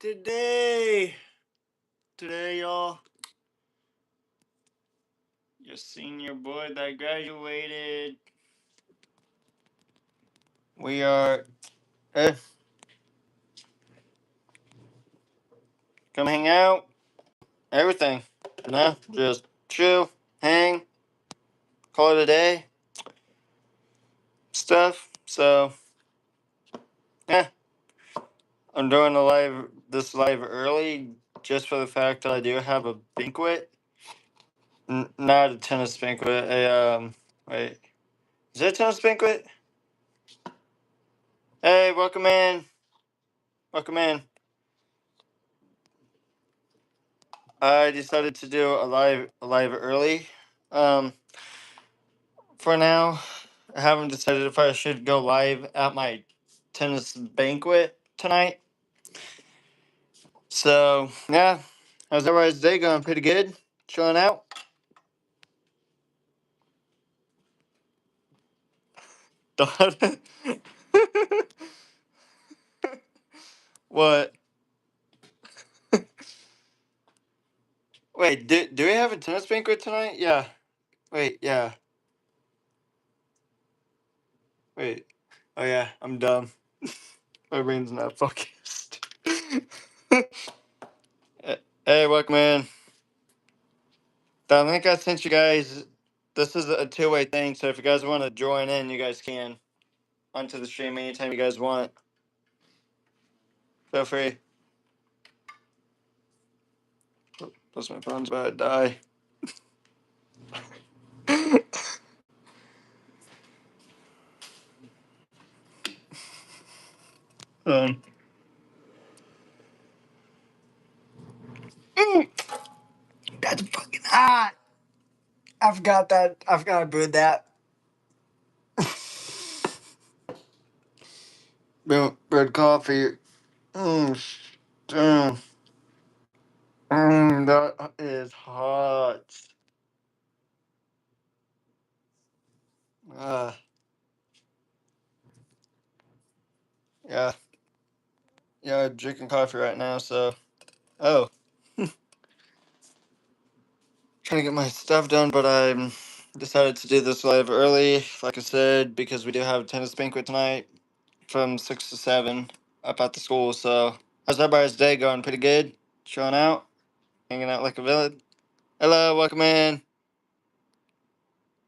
Today, y'all, your senior boy that graduated. We are, come hang out, everything. Just chill, hang, call it a day, stuff. So, yeah, I'm doing this live early just for the fact that I do have a banquet. Not a tennis banquet, wait, is it a tennis banquet? Hey, welcome in. Welcome in. I decided to do a live early. Um, for now, I haven't decided if I should go live at my tennis banquet tonight. So yeah, how's everybody's day going? Pretty good. Chilling out. What? Wait, do we have a tennis banquet tonight? Yeah. Wait, yeah. Wait. Oh yeah, I'm dumb. My brain's not focused. Hey, welcome in. The link I sent you guys. This is a two-way thing, so if you guys want to join in, you guys can onto the stream anytime you guys want. Feel free. Plus my phone's about to die. um, that's fucking hot. I forgot that. I forgot I brewed that. Brewed coffee. Damn. That is hot. Uh, yeah. Yeah, drinking coffee right now, so. Oh. Trying to get my stuff done, but I decided to do this live early, like I said, because we do have a tennis banquet tonight from 6 to 7 up at the school. So, how's everybody's day going? Pretty good? Chilling out? Hanging out like a villain? Hello, welcome in.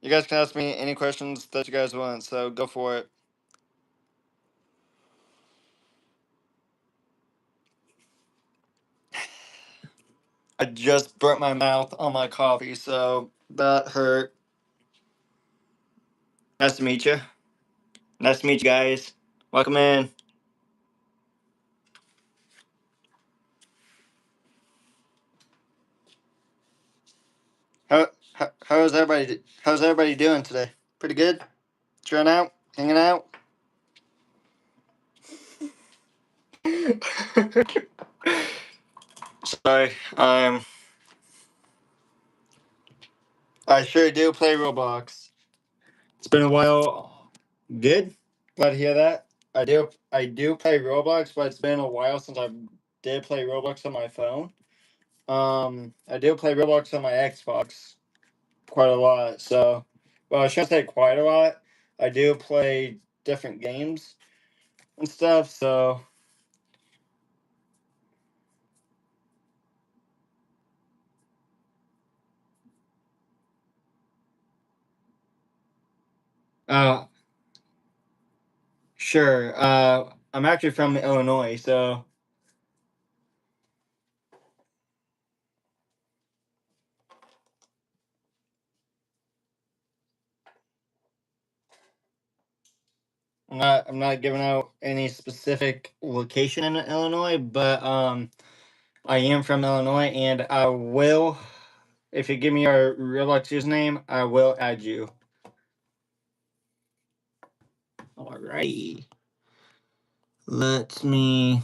You guys can ask me any questions that you guys want, so go for it. I just burnt my mouth on my coffee, so that hurt. Nice to meet you. Nice to meet you guys. Welcome in. How's everybody doing today? Pretty good? Chilling out? Hanging out? Sorry, I sure do play Roblox. It's been a while. Good. Glad to hear that. I do play Roblox, but it's been a while since I did play Roblox on my phone. I do play Roblox on my Xbox quite a lot. So, well, I shouldn't say quite a lot. I do play different games and stuff. So, uh, sure. I'm actually from Illinois, so I'm not giving out any specific location in Illinois, but I am from Illinois, and I will, if you give me your Roblox username, I will add you. All right. Let me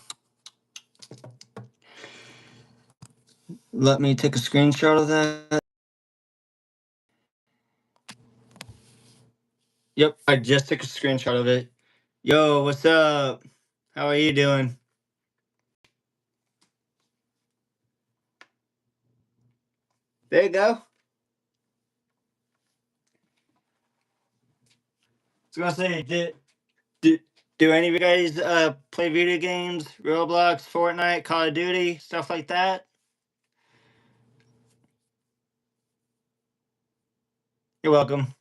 take a screenshot of that. Yep, I just took a screenshot of it. Yo, what's up? How are you doing? There you go. I was gonna say, do, do any of you guys play video games, Roblox, Fortnite, Call of Duty, stuff like that? You're welcome.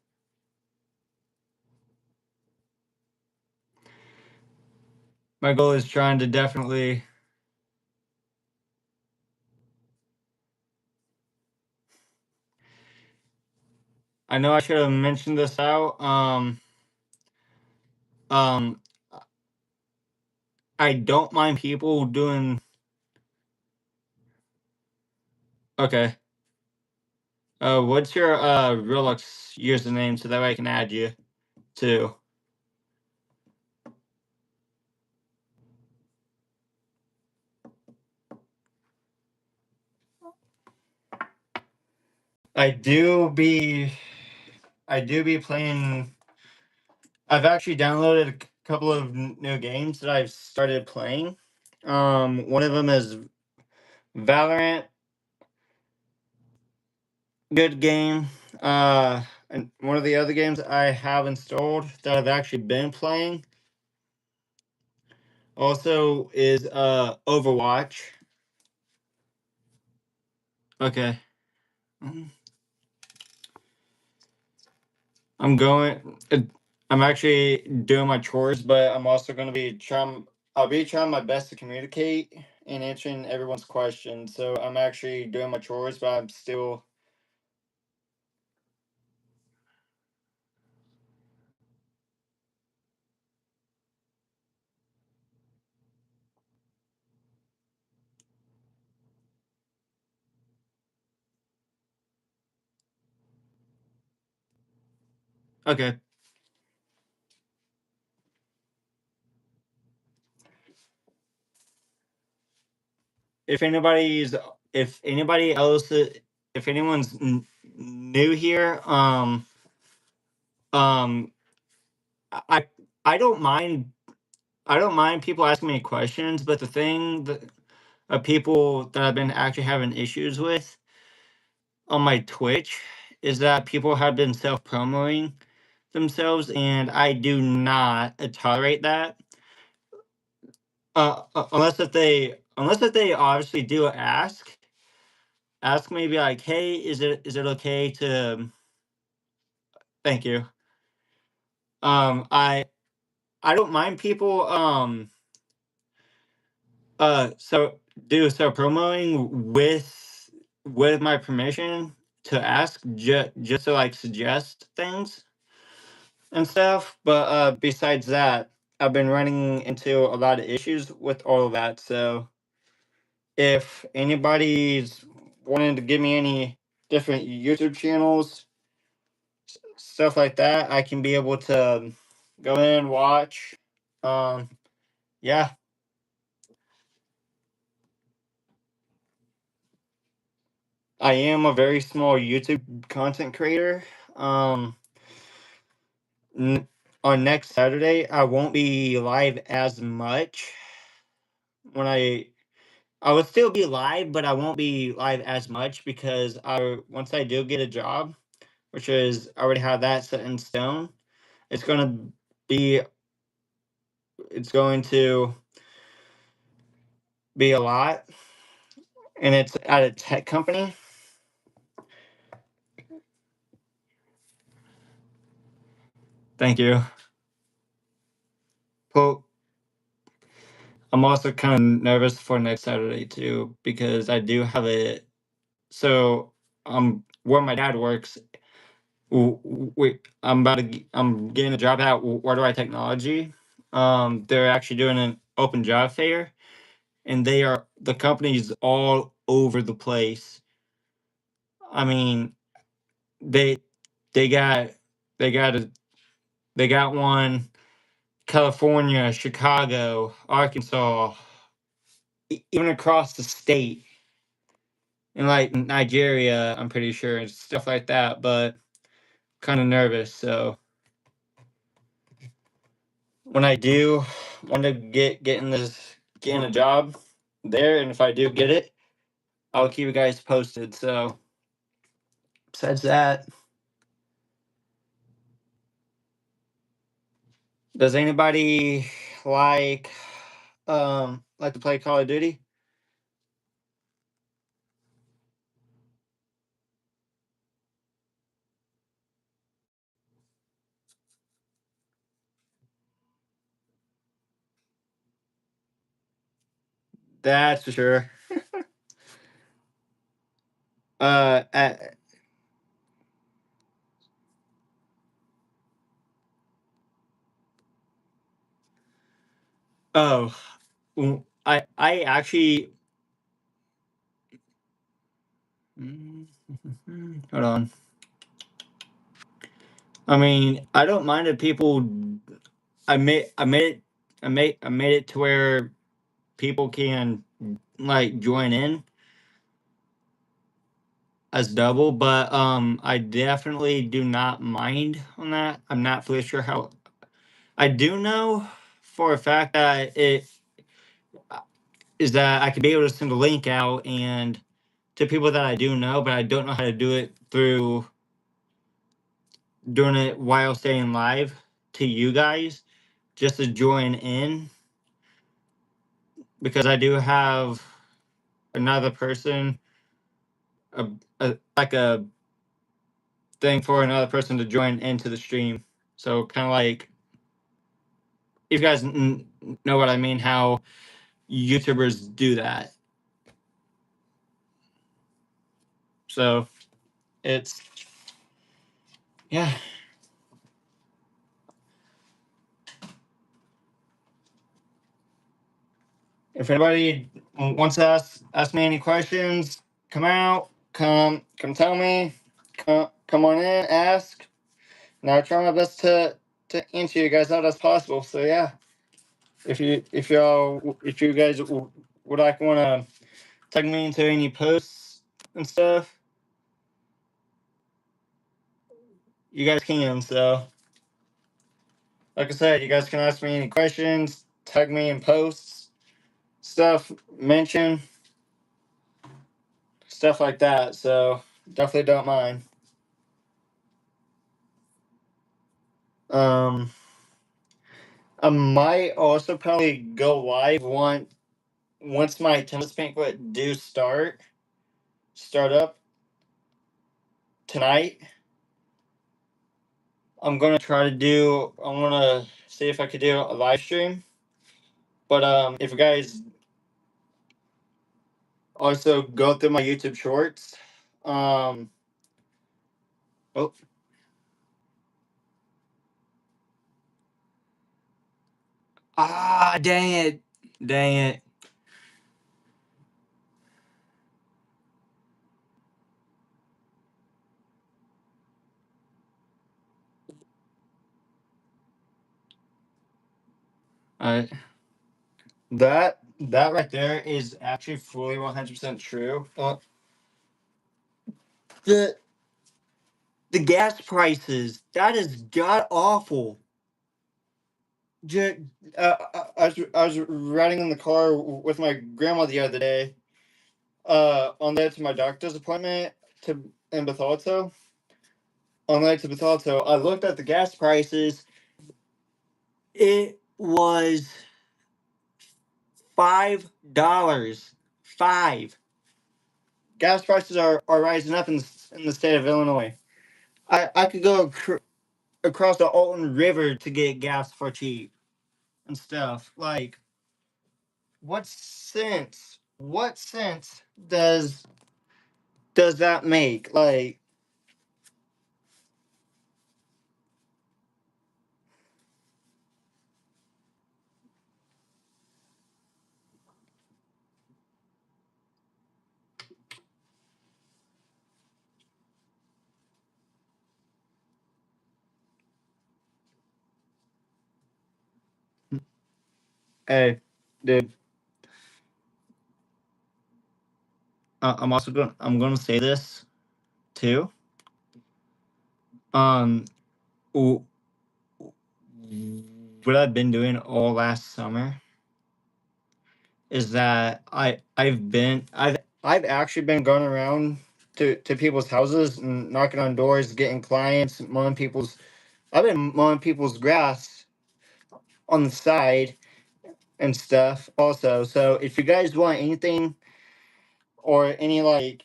My goal is trying to definitely. I know I should have mentioned this out. Um, I don't mind people doing. Okay. What's your Roblox username so that way I can add you too? I do be. I do be playing. I've actually downloaded a couple of new games that I've started playing. One of them is Valorant. Good game. And one of the other games I have installed that I've actually been playing also is Overwatch. Okay. Mm, I'm going. I'm actually doing my chores, but I'm also going to be trying. I'll be trying my best to communicate and answering everyone's questions. So I'm actually doing my chores, but I'm still. Okay. If anybody's, if anybody else, if anyone's new here, um, I I don't mind. I don't mind people asking me questions, but the thing that people that I've been actually having issues with on my Twitch is that people have been self promoting themselves, and I do not tolerate that. Unless if they obviously do ask me, be like, hey, is it okay to? Thank you. I don't mind people so do so promoting with my permission to ask just to like suggest things and stuff. But besides that, I've been running into a lot of issues with all of that. So if anybody's wanting to give me any different YouTube channels, stuff like that, I can be able to go in, watch. Um, yeah, I am a very small YouTube content creator. Um, on next Saturday, I won't be live as much. When I will still be live, but I won't be live as much because I once I do get a job, which is I already have that set in stone. It's gonna be it's going to be a lot, and it's at a tech company. Thank you. Well, I'm also kind of nervous for next Saturday too because I do have a so where my dad works. Wait, I'm getting a job at Where Do I Technology. They're actually doing an open job fair, and the company's all over the place. I mean, they they got they got a they got one California, Chicago, Arkansas, even across the state, and like Nigeria. I'm pretty sure and stuff like that. But kind of nervous. So when I do want to getting a job there, and if I do get it, I'll keep you guys posted. So besides that, does anybody like like to play Call of Duty? That's for sure. Uh, at, oh, I actually hold on. I mean, I don't mind if people. I made it to where people can like join in as double, but I definitely do not mind on that. I'm not fully sure how. I do know for a fact that it is that I could be able to send a link out and to people that I do know, but I don't know how to do it through doing it while staying live to you guys just to join in because I do have another person, a, like a thing for another person to join into the stream. So kind of like if you guys know what I mean, how YouTubers do that. So it's yeah. If anybody wants to ask me any questions, come out, come tell me, come on in, ask. And I'll try my best to answer you guys out as possible. So yeah, if you guys would like want to tag me into any posts and stuff, you guys can. So like I said, you guys can ask me any questions, tag me in posts, stuff, mention stuff like that. So definitely don't mind. Um, I might also probably go live once my tennis banquet do start up tonight. I'm gonna see if I could do a live stream. But if you guys also go through my YouTube shorts, um, oh, dang it, dang it. I that right there is actually fully 100% true. The the gas prices, that is god awful. Ju- I was riding in the car with my grandma the other day. On the way to my doctor's appointment to in Bethalto. On the way to Bethalto, I looked at the gas prices. It was $5. Five. Gas prices are rising up in the state of Illinois. I could go across the Alton River to get gas for cheap and stuff. Like, what sense does that make? Like, hey, dude, I'm gonna say this too. Um, w- what I've been doing all last summer is that I've actually been going around to people's houses and knocking on doors, getting clients, mowing people's. I've been mowing people's grass on the side and stuff also. So if you guys want anything or any like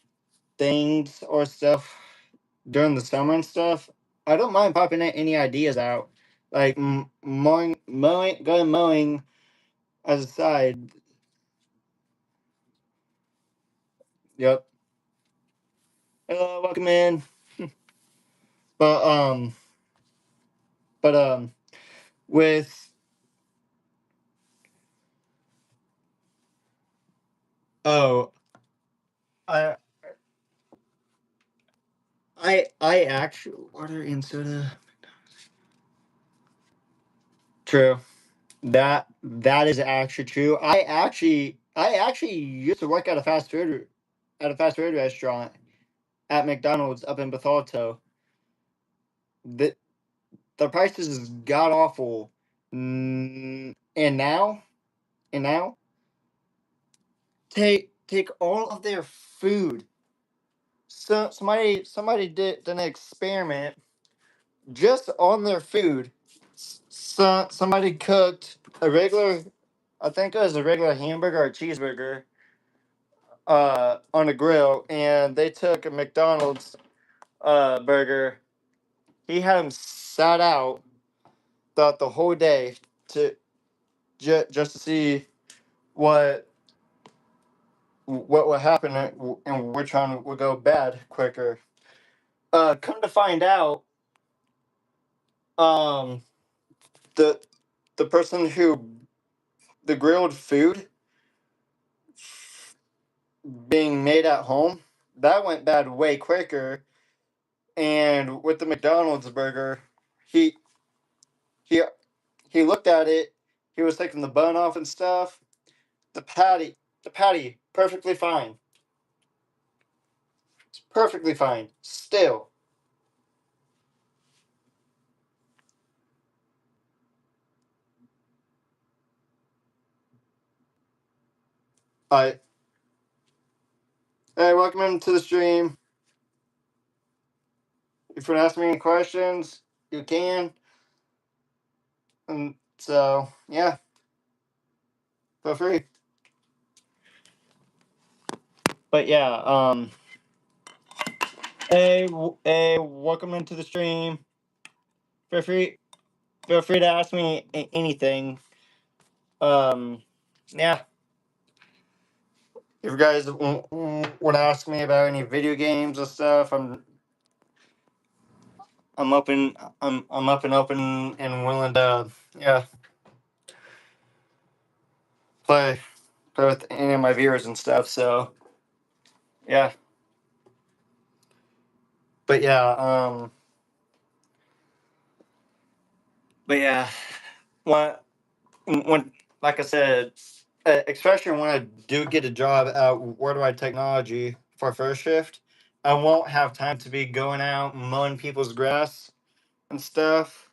things or stuff during the summer and stuff, I don't mind popping any ideas out, like going mowing as a side. Yep. Hello, welcome in. But but with oh, I I actually water and soda. True. That is actually true. I actually used to work at a fast food restaurant at McDonald's up in Bethalto. The the prices is god awful. And now take all of their food. So somebody did an experiment just on their food. Somebody cooked a regular, I think it was a regular hamburger or cheeseburger, on a grill, and they took a McDonald's burger. He had him sat out throughout the whole day to just to see what what would happen and which one would go bad quicker. Come to find out, um, the the person who the grilled food being made at home, that went bad way quicker. And with the McDonald's burger, he he he looked at it. He was taking the bun off and stuff. The patty, perfectly fine. It's perfectly fine. Still, I hey, welcome into the stream. If you want to ask me any questions, you can. And so, yeah, feel free. But yeah, hey, welcome into the stream. Feel free, feel free to ask me anything. Um, yeah, if you guys want to ask me about any video games or stuff, I'm open. I'm up and open and willing to, yeah, play with any of my viewers and stuff. So yeah, but yeah, but yeah, when when like I said, especially when I do get a job at Worldwide Technology for first shift, I won't have time to be going out and mowing people's grass and stuff.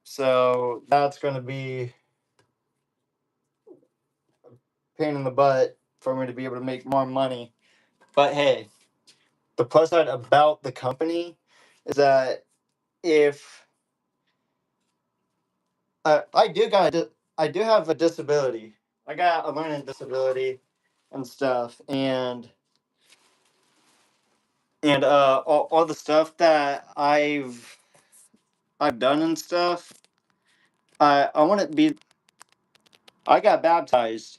So that's going to be a pain in the butt for me to be able to make more money. But hey, the plus side about the company is that if I do have a disability. I got a learning disability and stuff, and all the stuff that I've done and stuff. I want to be. I got baptized.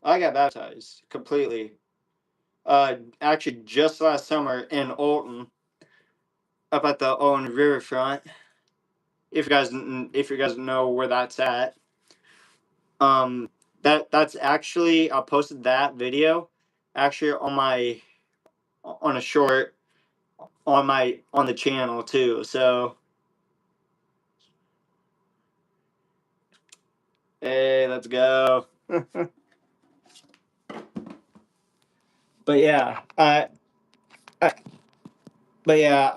I got baptized completely. Actually, just last summer in Alton, up at the Alton Riverfront. If you guys know where that's at, that's actually I posted that video, actually on a short on the channel too. So hey, let's go. But yeah, I but yeah,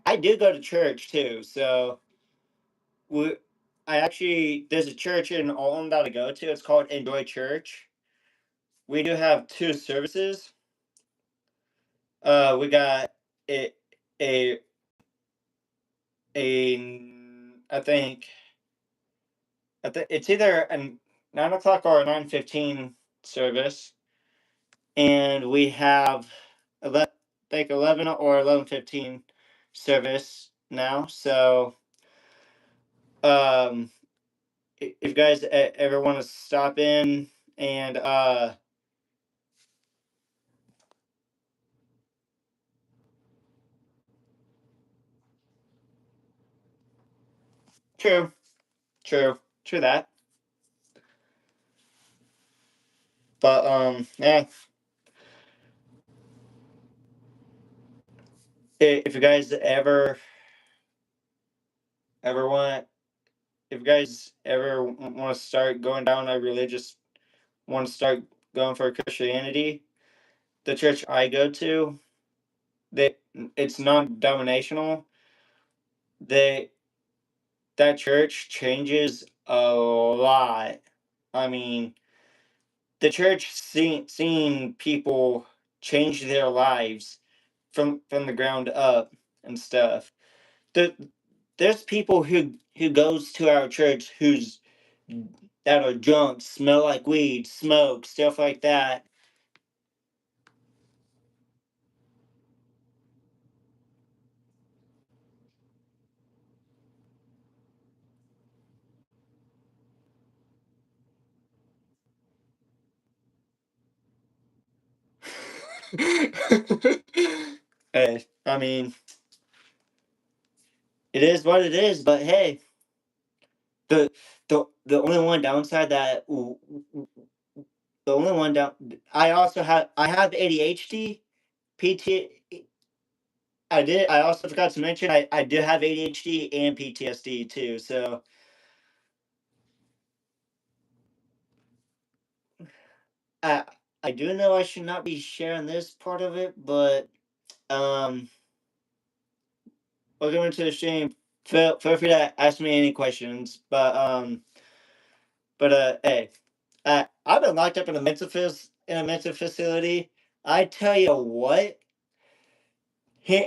I do go to church too. So we, I actually there's a church in Alton that I go to. It's called Enjoy Church. we do have two services. We got a a I think it's either a 9 o'clock or a 9:15 service, and we have like 11 or 11:15 service now. So um, if you guys ever want to stop in and true, true that. But yeah, if you guys ever want, if you guys ever want to start going down a religious, want to start going for Christianity, the church I go to, they it's non-denominational. They that church changes a lot. I mean, the church seeing people change their lives from the ground up and stuff. The, there's people who goes to our church who's that are drunk, smell like weed, smoke, stuff like that. Hey, I mean, it is what it is, but hey, the the only one downside that the only one down I have ADHD, PT. I also forgot to mention I do have ADHD and PTSD too. So I I do know I should not be sharing this part of it, but um, welcome into the stream. Feel free to ask me any questions. But hey, I've been locked up in a in a mental facility. I tell you what,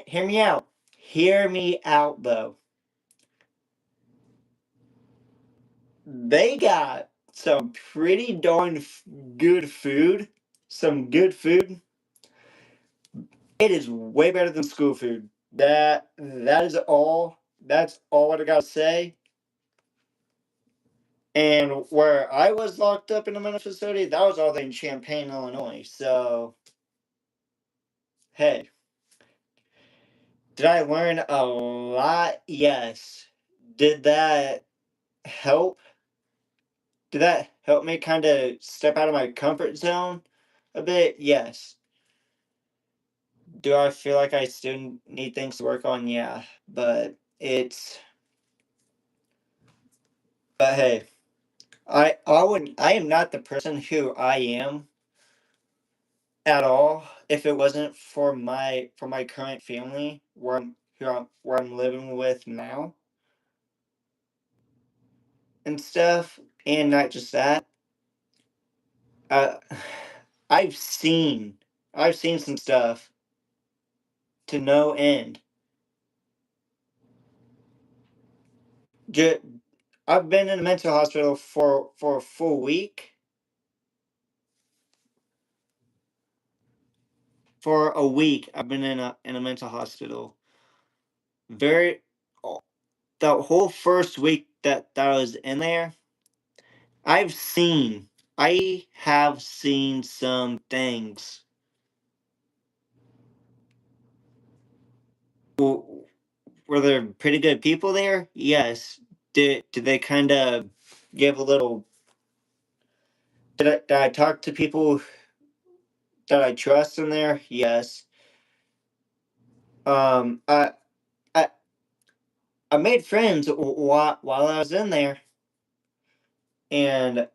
hear me out. Hear me out though. They got some pretty darn good food. Some good food. It is way better than school food. That is all. That's all what I gotta say. And where I was locked up in a mental facility, that was all in Champaign, Illinois. So hey, did I learn a lot? Yes. Did that help? Did that help me kind of step out of my comfort zone a bit? Yes. Do I feel like I still need things to work on? Yeah. But hey, I am not the person who I am at all if it wasn't for my current family where I'm living with now and stuff. And not just that, uh, I've seen I've seen some stuff to no end. Ju- I've been in a mental hospital for a full week. For a week, I've been in a mental hospital. Very the whole first week that I was in there, I've seen I have seen some things. Were there pretty good people there? Yes. Did they kind of give a little? Did I talk to people that I trust in there? Yes. Um, I I I made friends while I was in there, and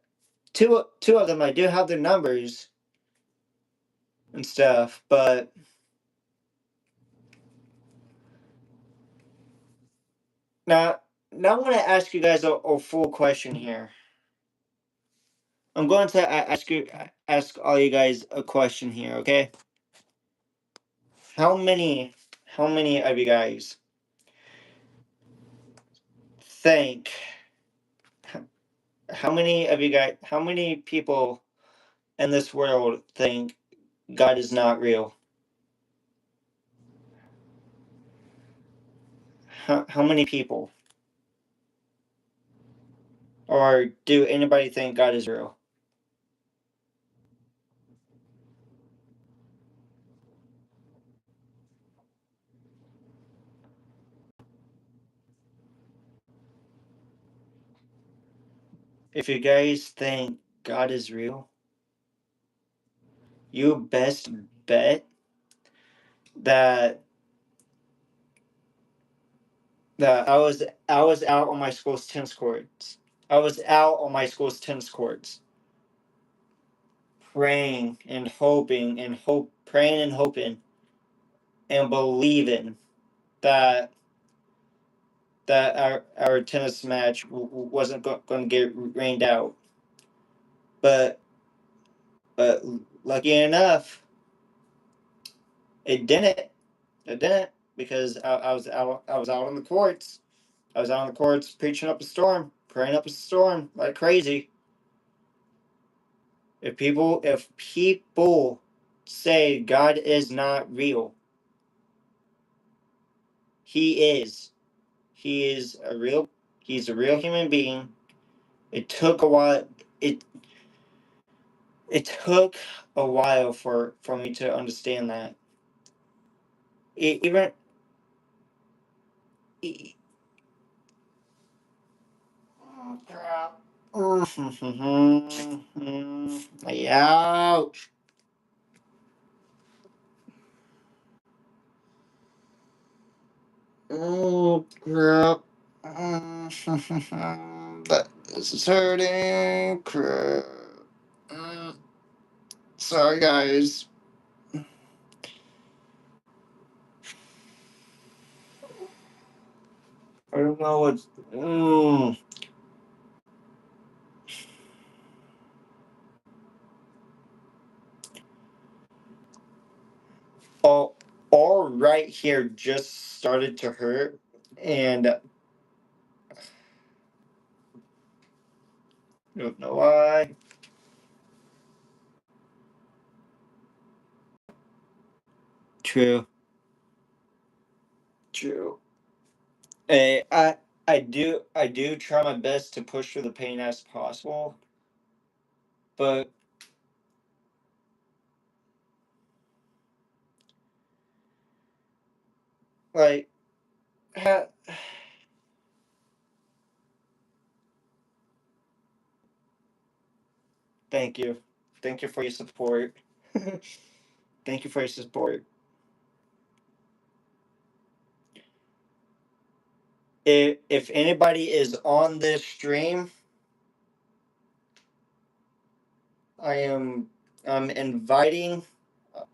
two of them I do have their numbers and stuff. But now I want to ask you guys a full question here. I'm going to ask all you guys a question here, okay? How many of you guys think how many people in this world think God is not real? How many people? Or do anybody think God is real? If you guys think God is real, you best bet that I was out on my school's tennis courts. I was out on my school's tennis courts praying and hoping and praying and hoping and believing that our tennis match wasn't going to get rained out. But lucky enough, it didn't. It didn't because I was out on the courts. I was out on the courts preaching up a storm, praying up a storm like crazy. If people say God is not real, he is. He is a real he's a real human being. It took a while it took a while for me to understand that. Even e- oh, crap. Ouch. Oh crap. That this is hurting. Crap. Mm, Sorry guys. I don't know what's all all right here just started to hurt and I don't know why. True. True. I do try my best to push through the pain as possible, but like ha- thank you. Thank you for your support. Thank you for your support. If anybody is on this stream, I am I'm inviting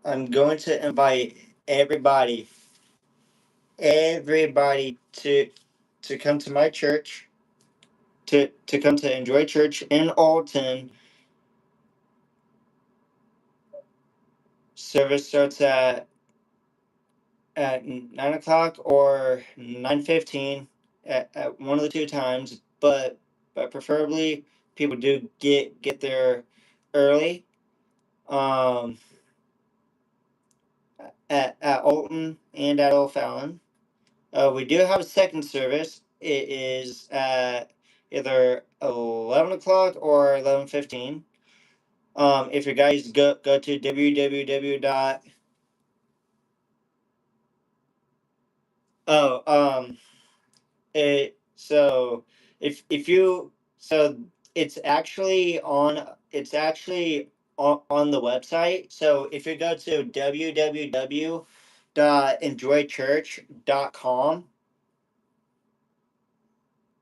I'm going to invite everybody to come to my church to come to Enjoy Church in Alton. Service starts at 9 o'clock or 9:15 at one of the two times, but preferably people do get there early. Um, at Alton and at O'Fallon. We do have a second service. It is at either 11 o'clock or 11:15. If you guys go to www dot oh it so if you so it's actually on the website. So if you go to www dot enjoychurch.com,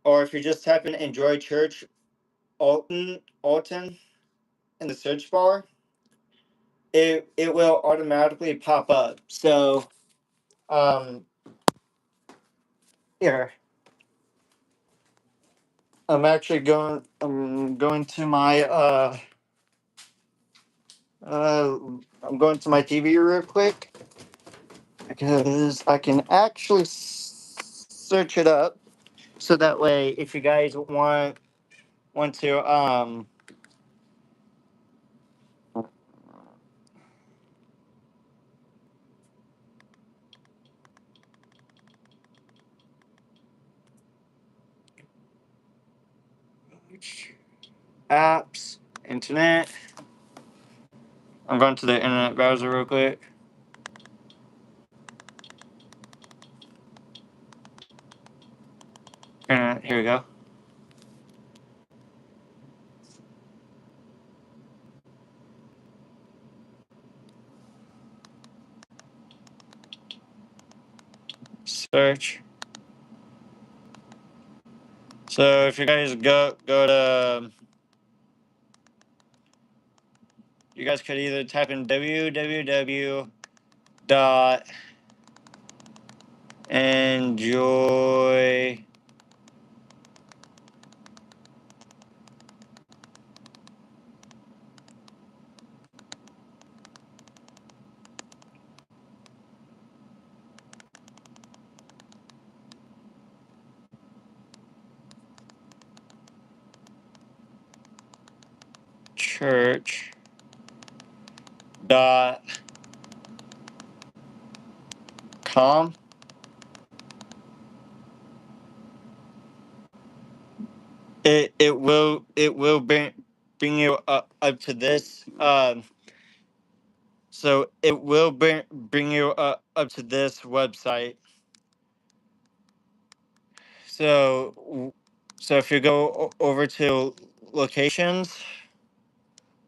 or if you just type in Enjoy Church Alton in the search bar, it will automatically pop up. So um here I'm going to my I'm going to my TV real quick because I can actually search it up. So that way, if you guys want to apps, internet. I'm going to the internet browser real quick. Here we go. Search. So if you guys go to, you guys could either type in www dot enjoy church dot com. It will bring you up to this. So it will bring you up to this website. So so if you go over to locations,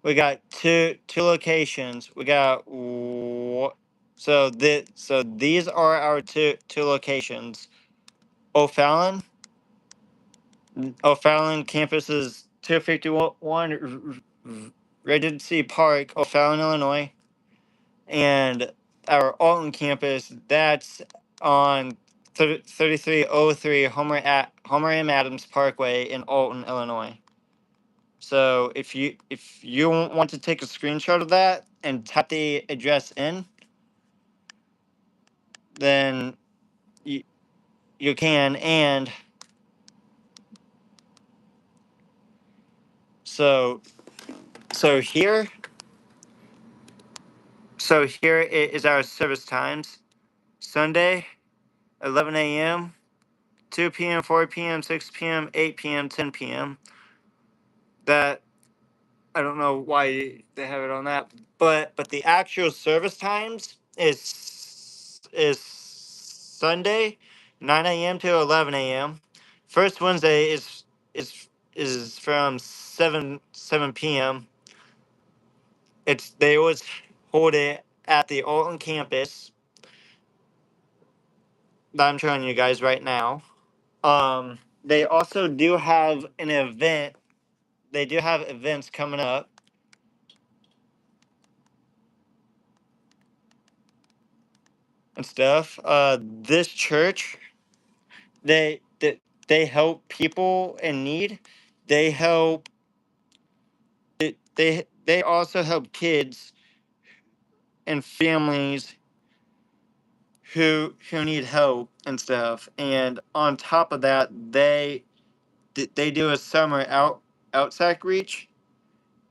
we got two locations. We got so these are our two locations. O'Fallon. O'Fallon campus is 251 Regency Park, O'Fallon, Illinois. And our Alton campus, that's on 3303 Homer M. Adams Parkway in Alton, Illinois. So if you want to take a screenshot of that and type the address in, then you can. And so so here here is our service times. Sunday, 11 a.m., 2 p.m., 4 p.m., 6 p.m., 8 p.m., 10 p.m. That I don't know why they have it on that, but the actual service times is Sunday, 9 a.m. to 11 a.m. First Wednesday is from 7 p.m. They always hold it at the Alton campus that I'm showing you guys right now. They also do have an event. They do have events coming up and stuff. This church, they help people in need. They help. They also help kids and families who need help and stuff. And on top of that, they do a summer outside reach.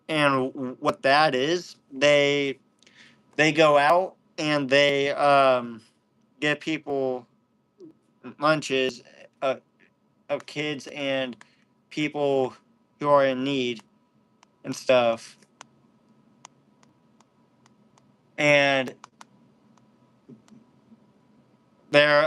And what that is, they go out and they get people lunches uh, of kids and people who are in need and stuff. And they're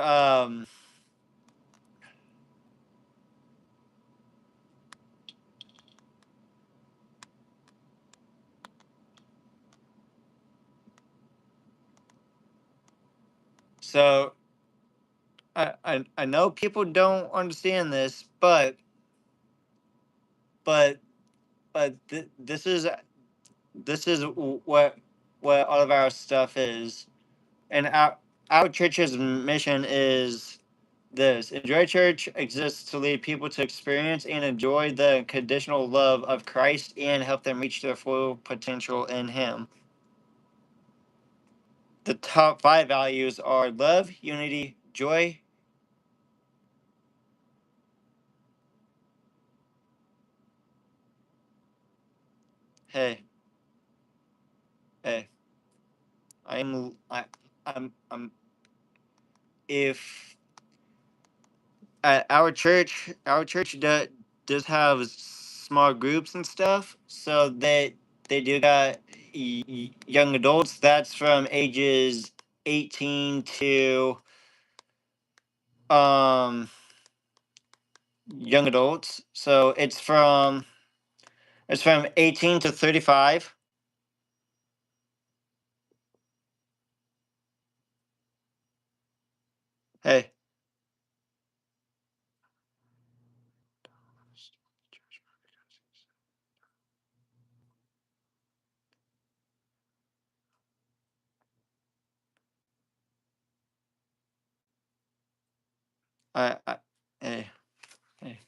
so I know people don't understand this, but this is what all of our stuff is. And our church's mission is this: Enjoy Church exists to lead people to experience and enjoy the conditional love of Christ and help them reach their full potential in Him. the top 5 values are love, unity, joy. Hey, hey, I'm if our church does have small groups and stuff, so they do got young adults. That's from ages 18 to um young adults. So it's from 18 to 35. Hey, I hey, hey.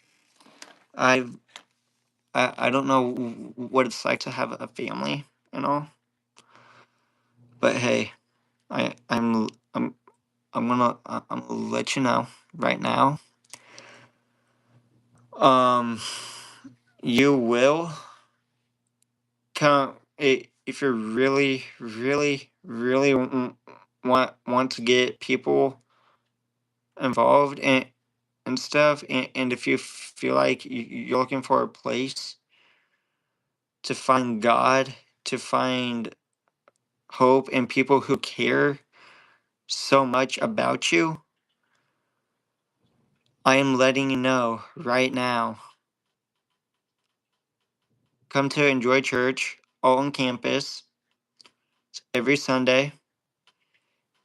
I I don't know what it's like to have a family and all, but hey, I I'm gonna let you know right now. Um, you will come if you really, really, really want to get people involved and stuff, and if you feel like you're looking for a place to find God, to find hope, and people who care so much about you, I am letting you know right now. Come to Enjoy Church, all on campus, every Sunday.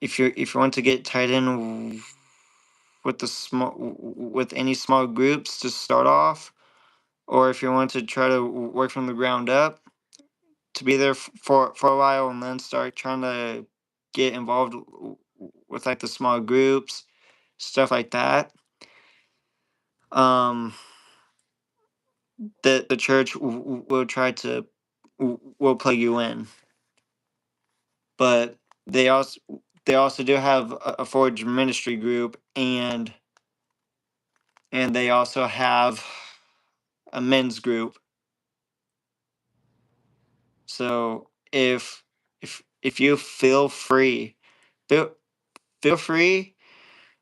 If you want to get tied in with with any small groups to start off, or if you want to try to work from the ground up, to be there for a while and then start trying to get involved with like the small groups, stuff like that. Um, the church will try to will plug you in, but they also they also do have a Forge ministry group, and they also have a men's group. So if you feel feel free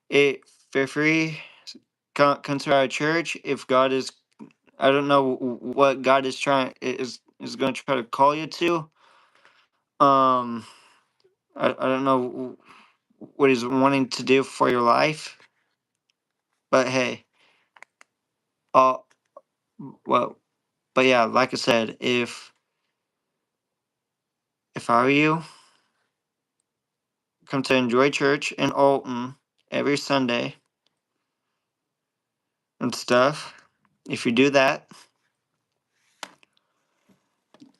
it feel free come to our church. If God is, I don't know what God is trying is going to try to call you to. um I don't know what he's wanting to do for your life, but hey, uh well, but yeah, like I said, if I were you, come to Enjoy Church in Alton every Sunday and stuff. If you do that,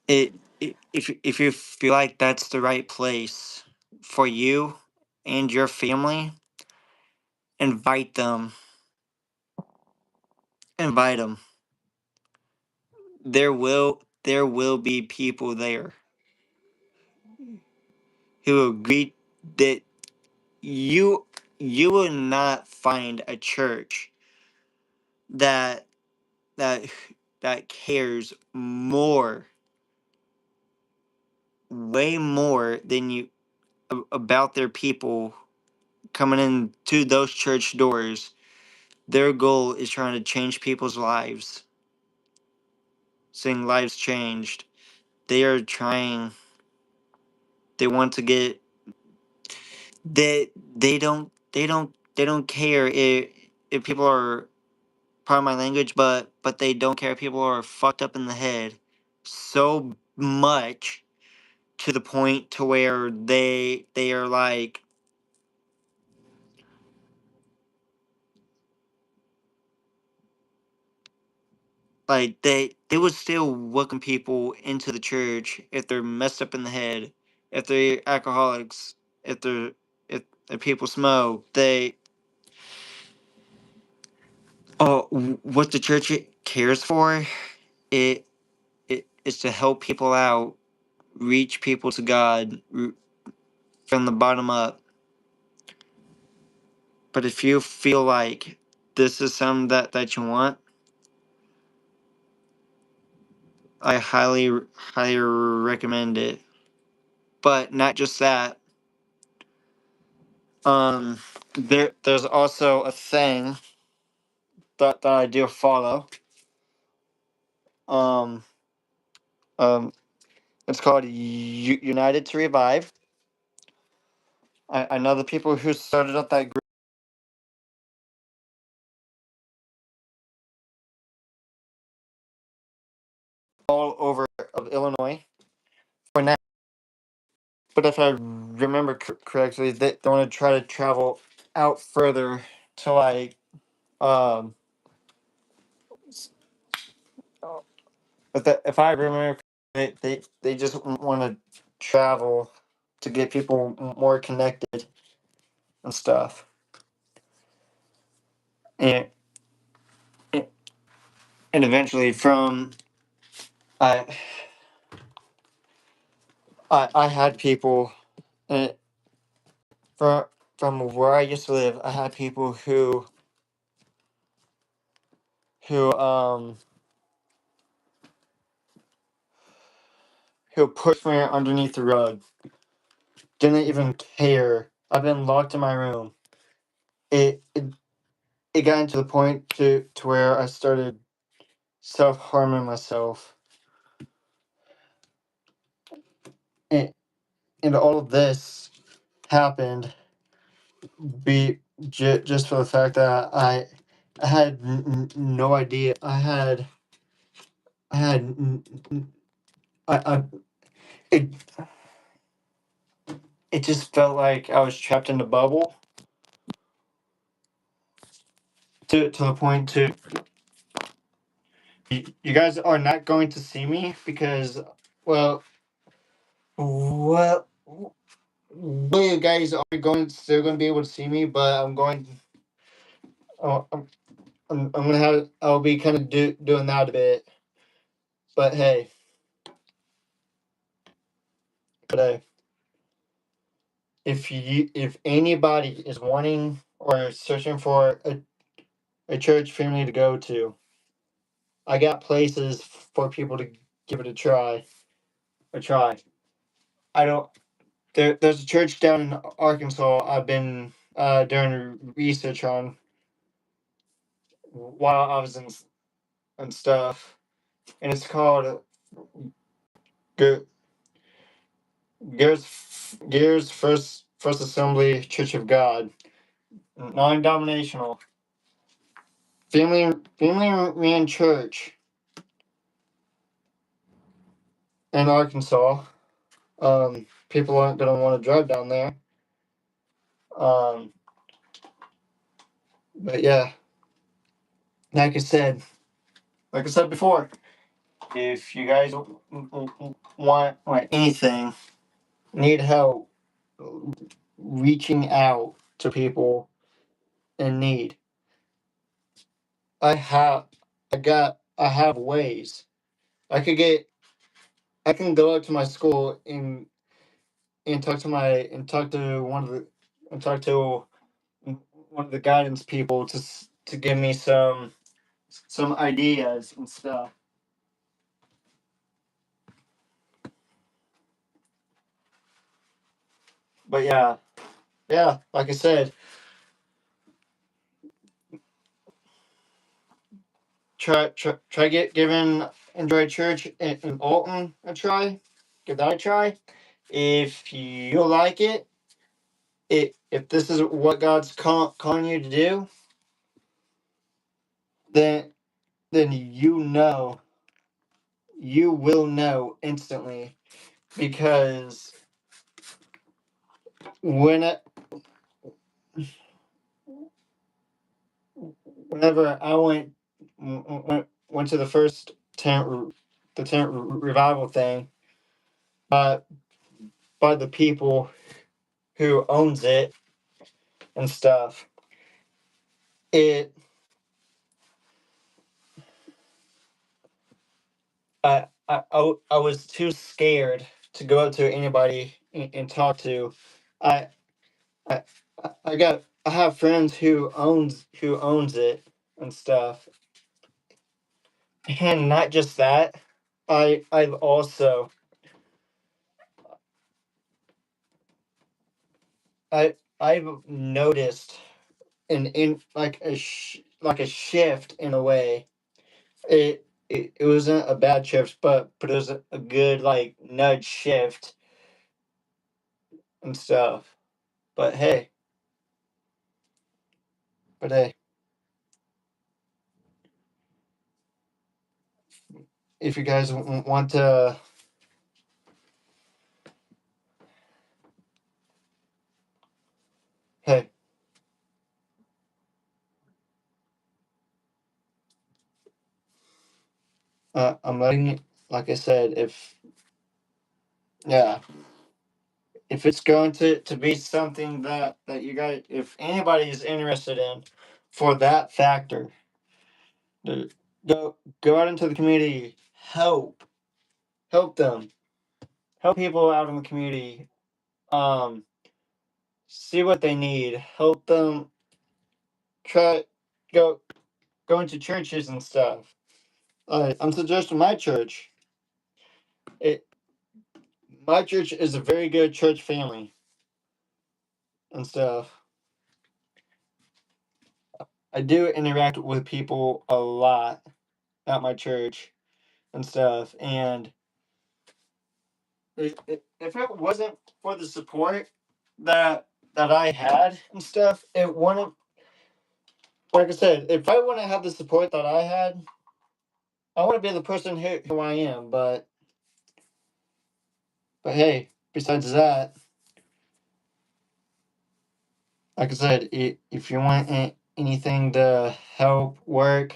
if you feel like that's the right place for you and your family, invite them. Invite them. There will be people there who agree that you you will not find a church that that that cares more, way more than you about their people coming into those church doors. Their goal is trying to change people's lives, seeing lives changed. They are trying. They want to get. They don't care if people are, pardon my language, but they don't care if people are fucked up in the head so much to the point to where they are like they would still welcome people into the church if they're messed up in the head, if they're alcoholics, if they're if people smoke. They what the church cares for, it it is to help people out, reach people to God, from the bottom up. But if you feel like this is something that you want, I highly recommend it. But not just that. There's also a thing that I do follow. Um, um, it's called United to Revive. I know the people who started up that group all over of Illinois for now. But if I remember correctly, they want to try to travel out further to like um. If I remember, they just want to travel to get people more connected and stuff. And and eventually from I I had people uh, from where I used to live. I had people who who pushed me underneath the rug. Didn't even care. I've been locked in my room. It it, it got into the point to where I started self harming myself. And, and all of this happened just for the fact that I had no idea. I had I it it just felt like I was trapped in a bubble to the point to you guys are not going to see me because well well well you guys are going still going to be able to see me, but I'm going oh, I'm gonna have I'll be kind of doing that a bit, but hey, but if anybody is wanting or searching for a church family to go to, I got places for people to give it a try. A try. I don't. There's a church down in Arkansas. I've been doing research on while I was in and stuff, and it's called Ge- Gears First Assembly Church of God, non-denominational family ran church in Arkansas. People aren't gonna want to drive down there. Um, but yeah, like I said, like I said before, if you guys want anything, need help reaching out to people in need, I have, I have ways. I could get, I can go up to my school and talk to one of the and talk to one of the guidance people to give me some ideas and stuff. But yeah, like I said, try giving Enjoy Church in Alton a try. Give that a try. If you like if this is what God's calling you to do, then you know you will know instantly because when it, whenever I went to the first tent revival thing, uh, by the people who owns it and stuff, it I was too scared to go up to anybody and talk to I I I have friends who owns it and stuff. And not just that, I've also I've noticed in like like a shift in a way. It wasn't a bad shift, but it was a good like nudge shift and stuff. But hey, but hey, if you guys want to, hey, I'm letting you. Like I said, if yeah, if it's going to be something that you guys, if anybody is interested in, for that factor, to go out into the community, help them, help people out in the community, um, see what they need, help them, try go go into churches and stuff. I'm suggesting my church. It My church is a very good church family and stuff. I do interact with people a lot at my church and stuff. And if it wasn't for the support that I had and stuff, it wouldn't. Like I said, if I wouldn't have the support that I had, I wouldn't be the person who I am. But hey, besides that, like I said, if you want anything to help work,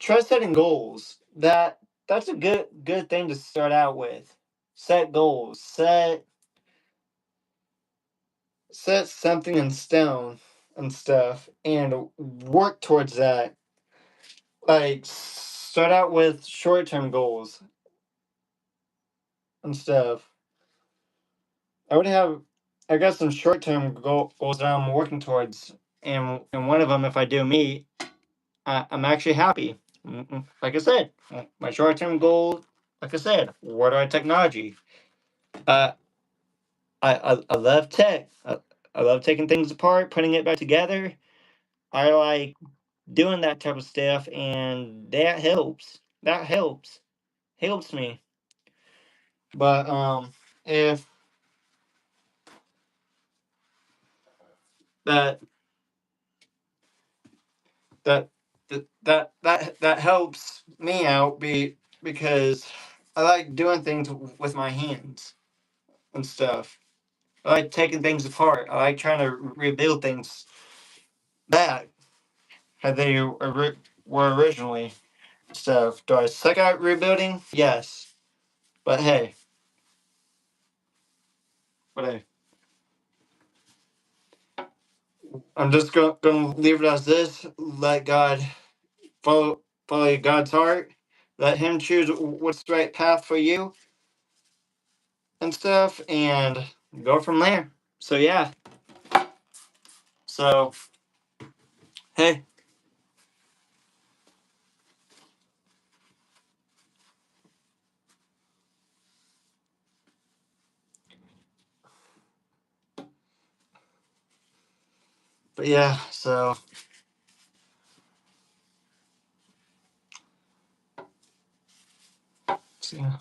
try setting goals. That's a good thing to start out with. Set goals. Set something in stone and stuff, and work towards that. Like start out with short term goals and stuff. I would have. I got some short term goals that I'm working towards, and one of them, if I do meet, I'm actually happy. Like I said, my short term goal, like I said, worldwide technology. Uh, I love tech. I love taking things apart, putting it back together. I like doing that type of stuff, and that helps. That helps me. But if that that that helps me out, because I like doing things with my hands and stuff. I like taking things apart. I like trying to rebuild things back how they were originally. Stuff. Do I suck at rebuilding? Yes. But hey, I'm just gonna leave it as this. Let God follow God's heart. Let Him choose what's the right path for you and stuff, and go from there. So yeah. So hey, but yeah. So yeah.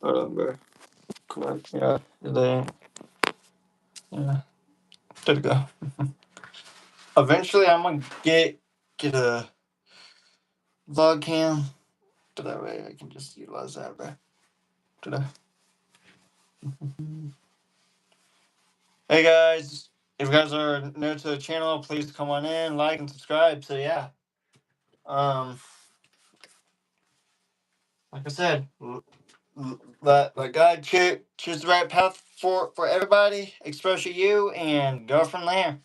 Bro. Correct. Yeah. They. Yeah. There we go. Eventually, I'm gonna get a vlog cam. So that way I can just utilize that, bro. Today. Hey guys, If you guys are new to the channel, please come on in, like and subscribe. So yeah, um, like I said, let God choose the right path for everybody, especially you, and go from there.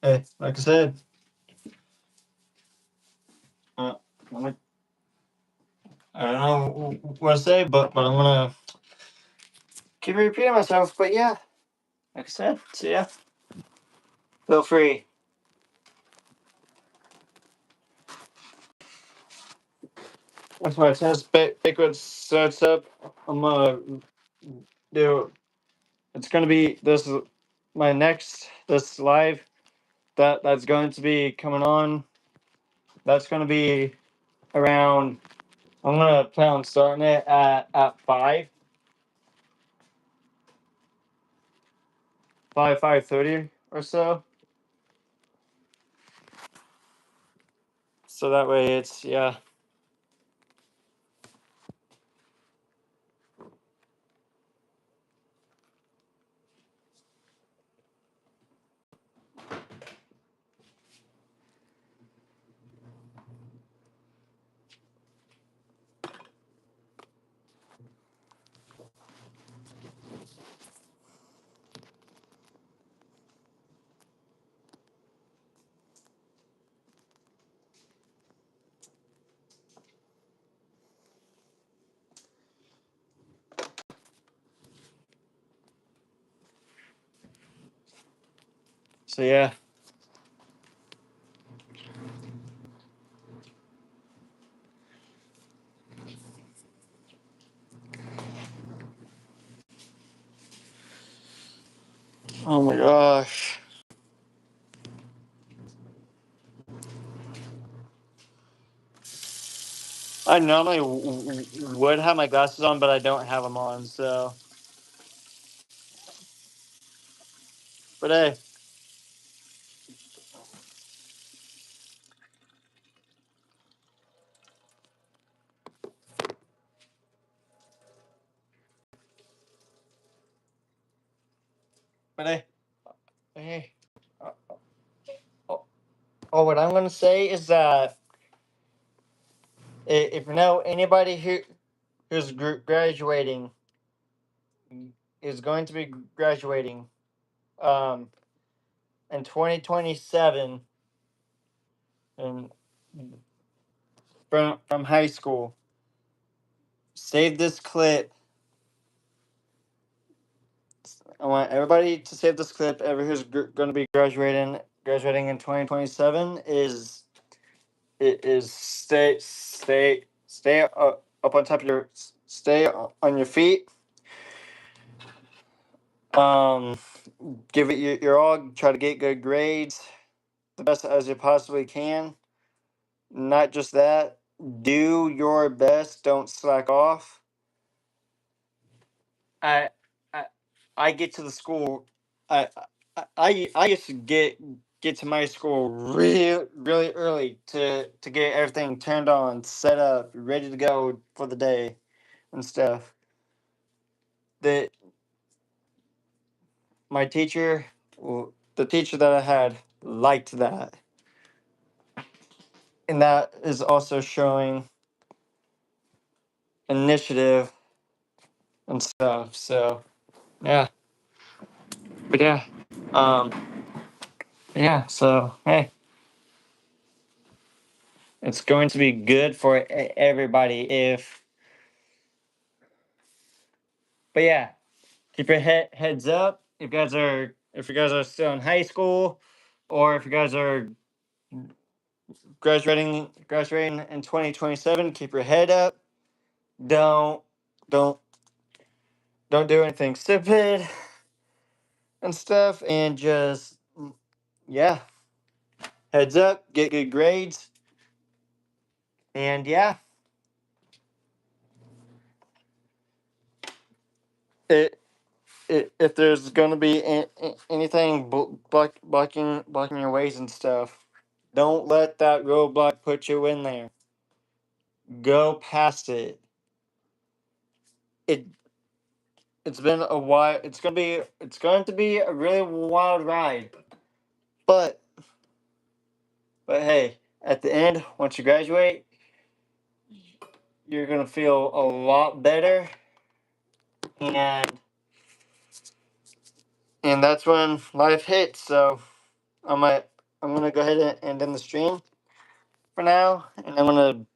Hey, like I said, uh, I'm I don't know what to say, but I'm gonna keep repeating myself. But yeah, like I said, so yeah, feel free. That's why it says Bakewood starts up. I'm gonna do. It's gonna be this my next this live that's going to be coming on. That's gonna be around. I'm gonna plan on starting it at 5:30 or so. So that way it's yeah. So yeah. Oh my gosh. I normally would have my glasses on, but I don't have them on. So, but hey, but hey, hey. Uh, Oh, oh, what I'm gonna say is that if you know anybody who's graduating is going to be graduating um in 2027 and from high school, save this clip. I want everybody to save this clip. Ever who's going to be graduating in 2027 is stay up on top of your stay on your feet. Um, give it your all. Try to get good grades, the best as you possibly can. Not just that, do your best. Don't slack off. I I, I get to the school. I I used to get to my school really early to get everything turned on, set up, ready to go for the day and stuff. The my teacher, the teacher that I had liked that, and that is also showing initiative and stuff. So yeah, but yeah, um, yeah. So hey, it's going to be good for everybody if. But yeah, keep your heads up. If you guys are still in high school, or if you guys are graduating in 2027, keep your head up. Don't don't don't do anything stupid and stuff, and just yeah, heads up, get good grades, and yeah, it. If there's gonna be anything blocking your ways and stuff, don't let that roadblock put you in there. Go past it. It it's been a while. It's going to be a really wild ride. But hey, at the end, once you graduate, you're gonna feel a lot better, and that's when life hits. So I'm gonna I'm gonna go ahead and end the stream for now, and I'm gonna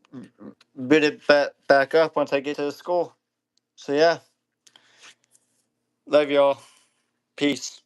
boot it back up once I get to the school. So yeah, love y'all. Peace.